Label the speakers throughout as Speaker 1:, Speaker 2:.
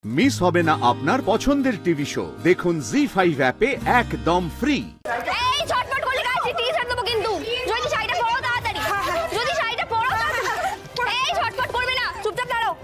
Speaker 1: Miss হবে না আপনার পছন্দের টিভি শো। দেখুন জি5 অ্যাপে একদম ফ্রি।
Speaker 2: এই ঝটপট করলে গাইছি টি-শার্ট দেবো কিন্তু। যদি শাড়িটা পরো তাড়াতাড়ি। যদি শাড়িটা পরো তাড়াতাড়ি। এই ঝটপট করবে না, চুপচাপ দাঁড়াও।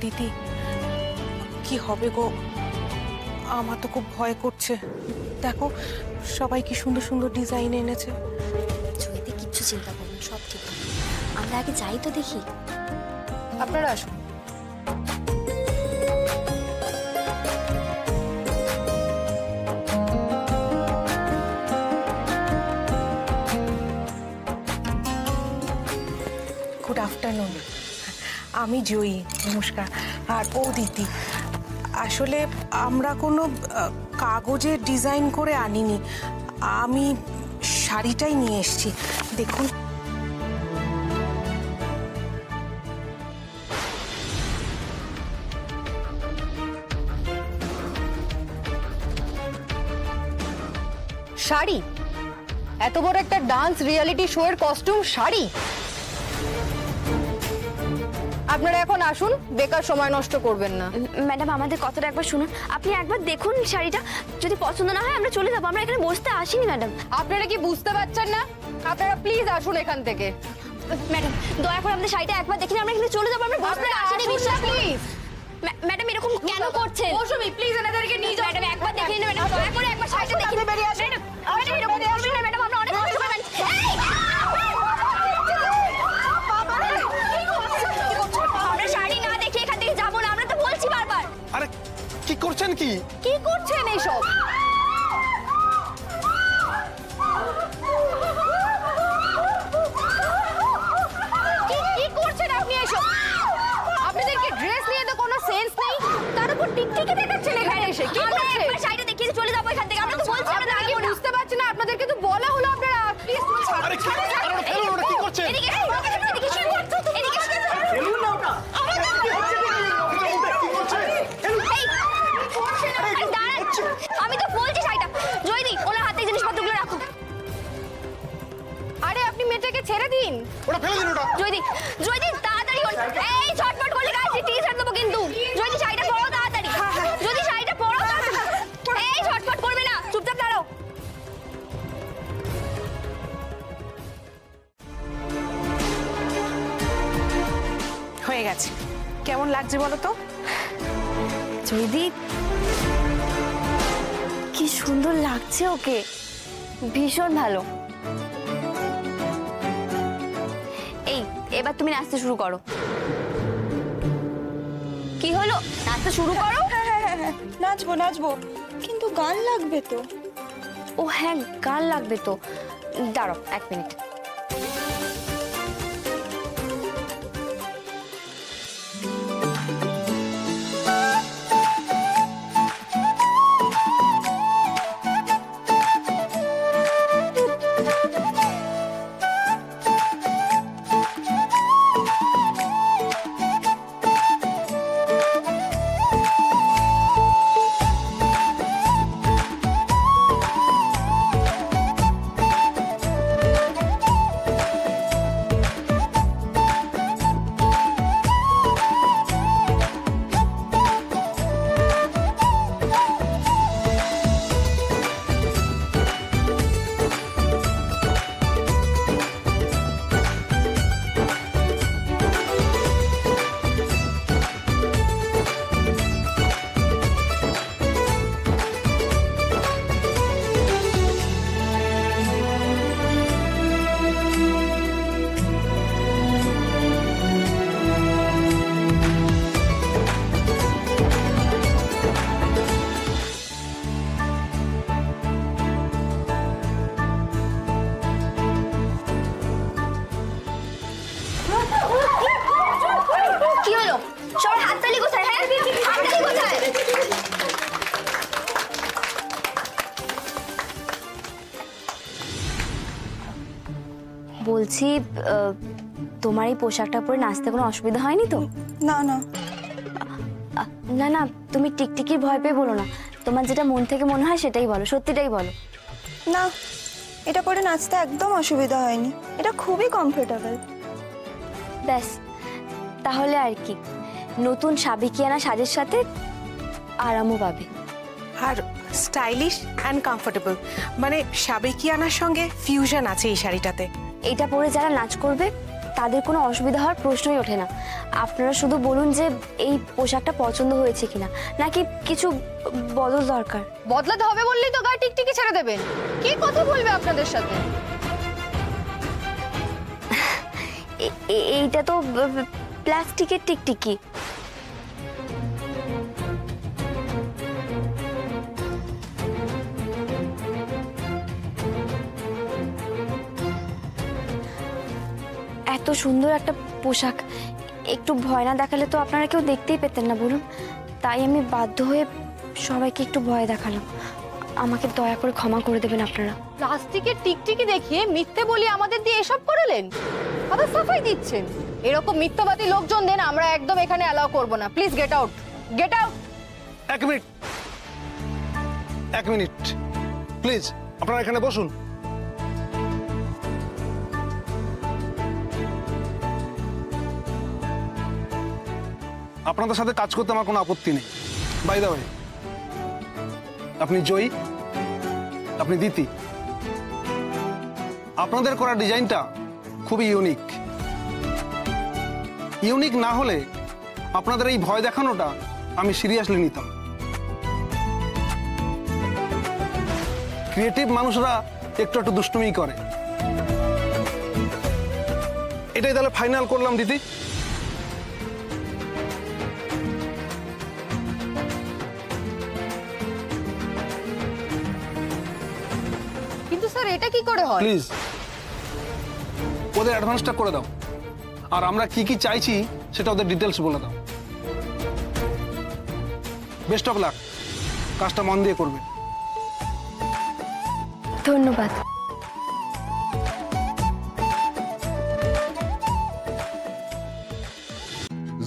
Speaker 3: দিদি কি হবে গো, আমার তো খুব ভয় করছে। দেখো সবাই কি সুন্দর সুন্দর ডিজাইন এনেছে।
Speaker 2: জয়িতে কিচ্ছু চিন্তা করুন, সব ঠিক হবে। আমরা আগে যাই তো দেখি।
Speaker 3: আপনারা আসুন। গুড আফটারনুন, আমি জয়ী, নমস্কার। আর ও দিদি, আসলে আমরা কোনো কাগজের ডিজাইন করে আনিনি, আমি শাড়িটাই নিয়ে এসেছি। দেখুন
Speaker 4: শাড়ি, এত বড় একটা ডান্স রিয়েলিটি শো এর কস্টিউম শাড়ি। আপনারা এখন আসুন, বেকার সময় নষ্ট করবেন না।
Speaker 2: ম্যাডাম আমাদের কথাটা একবার শুনুন, আপনি একবার দেখুন শাড়িটা, যদি পছন্দ না হয় আমরা চলে যাবো। আমরা এখানে বসতে আসিনি ম্যাডাম।
Speaker 4: আপনারা কি বুঝতে পারছেন না? আপনারা প্লিজ আসুন এখান থেকে।
Speaker 2: ম্যাডাম দয়া করে আমাদের শাড়িটা একবার দেখি, আমরা এখানে চলে যাবো। আমরা বসতে আসিনি, বিশ্বাস
Speaker 4: প্লিজ।
Speaker 2: ম্যাডাম এরকম কেন করছেন?
Speaker 4: মৌসুমী প্লিজ এনাদেরকে নিয়ে যাও।
Speaker 2: ম্যাডাম একবার দেখে নিন ম্যাডাম, দয়া করে একবার শাড়িটা দেখে নিন। ম্যাডাম এরকম করবেন না ম্যাডাম, আমরা অনেক কষ্ট করে আমরা শাড়ি না দেখে এখান থেকে যাবো না, আমরা তো বলছি বারবার।
Speaker 5: আরে কি করছেন? কি
Speaker 4: কি করছেন এইসব? কি করছেন আপনি এসব? আপনাদেরকে ড্রেস নিয়ে তো কোনো সেন্স নেই, তার উপর টিকটিকি দেখাচ্ছেন এখানে এসে। কি
Speaker 2: আমরা
Speaker 4: করছেন?
Speaker 2: একবার শাড়িটা দেখিয়ে চলে যাবো এখান থেকে, আমরা তো বলছি আমরা
Speaker 4: আপনারা কি
Speaker 2: যাবো না।
Speaker 4: বুঝতে পারছেন না? আপনাদেরকে তো বলা হলো আপনারা প্লিজ
Speaker 5: আরে কি ওটা কি করছেন?
Speaker 2: এদিকে এদিকে শুরু করছো, এদিকে
Speaker 5: ফেলুন না ওটা। কি করছেন?
Speaker 2: এই দাঁড়ান, আমি তো বলছি শাড়িটা। জয়দি ওনার হাতে জিনিসপত্রগুলো রাখুন।
Speaker 4: আরে আপনি মেয়েটাকে ছেড়ে দিন।
Speaker 5: ওটা ফেলে দিন ওটা।
Speaker 2: জয়দি তাড়াতাড়ি হন। এই ঝটপট করলে গাইছি টি-শার্ট দেবো কিন্তু। জয়দি শাড়িটা পরো তাড়াতাড়ি। যদি শাড়িটা পরো তাড়াতাড়ি। এই ঝটপট করবে না, চুপচাপ দাঁড়াও।
Speaker 3: হয়ে গেছে। কেমন লাগছে বলো তো?
Speaker 2: জয়দি কি সুন্দর লাগছে ওকে, ভীষণ ভালো। এই এবার তুমি নাচতে শুরু করো। কি হলো, নাচতে শুরু করো।
Speaker 6: নাচবো নাচবো, কিন্তু গান লাগবে তো।
Speaker 2: ও হ্যাঁ গান লাগবে তো, দাঁড়াও 1 মিনিট। বলছি তোমার এই পোশাকটা পরে নাচতে কোনো অসুবিধা হয়নি তো?
Speaker 6: না না
Speaker 2: না না, তুমি টিকটিকির ভয় পেয়ে বলো না, তোমার যেটা মন থেকে মনে হয় সেটাই বলো, সত্যিটাই বলো।
Speaker 6: না, এটা পরে নাচতে একদম অসুবিধা হয়নি, এটা খুবই কমফোর্টেবল।
Speaker 2: ব্যাস, তাহলে আর কি, নতুন সাবেকিয়ানা সাজের সাথে আরামও পাবে।
Speaker 3: আর স্টাইলিশ অ্যান্ড কমফোর্টেবল, মানে সাবেকিয়ানার সঙ্গে ফিউশন আছে এই শাড়িটাতে।
Speaker 2: এইটা পরে যারা নাচ করবে তাদের কোনো অসুবিধা হওয়ার প্রশ্নই ওঠে না। আপনারা শুধু বলুন যে এই পোশাকটা পছন্দ হয়েছে কিনা, নাকি কিছু বদল দরকার।
Speaker 4: বদলাতে হবে বললেই তো গায়ে টিকটিকি ছেড়ে দেবেন। কি কথা বলবে আপনাদের সাথে?
Speaker 2: এইটা তো প্লাস্টিকের টিকটিকি। এত সুন্দর একটা পোশাক একটু ভয় না দেখালে তো আপনারা কেউ দেখতেই পেতেন না বলুন। তাই আমি বাধ্য হয়ে সবাইকে একটু ভয় দেখালাম। আমাকে দয়া করে ক্ষমা করে দেবেন আপনারা।
Speaker 4: প্লাস্টিকের টিকটিকি দেখিয়ে মিথ্যে বলি আমাদের দিয়ে এসব করালেন, আবার সাফাই দিচ্ছেন। এরকম মিথ্যাবাদী লোকজনদের আমরা একদম এখানে অ্যালাউ করব না। Please get out, get out.
Speaker 5: এক মিনিট প্লিজ, আপনারা এখানে বসুন। আপনাদের সাথে কাজ করতে আমার কোনো আপত্তি নেই। বাই দ্য ওয়ে, আপনি জয়ী, আপনি দিতি। আপনাদের করা ডিজাইনটা খুবই ইউনিক। ইউনিক না হলে আপনাদের এই ভয় দেখানোটা আমি সিরিয়াসলি নিতাম। ক্রিয়েটিভ মানুষরা একটু একটু দুষ্টুমি করে। এটাই তাহলে ফাইনাল করলাম দিদি।
Speaker 4: কিন্তু স্যার এটা কি করে হয়?
Speaker 5: প্লিজ ওদের অ্যাডভান্সটা করে দাও, আর আমরা কি কি চাইছি সেটা ওদের ডিটেলস বলে দাও। বেস্ট অফ লাক, কাজটা মন দিয়ে করবে।
Speaker 2: ধন্যবাদ।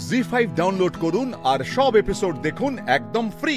Speaker 1: জি5 ডাউনলোড করুন আর সব এপিসোড দেখুন একদম ফ্রি।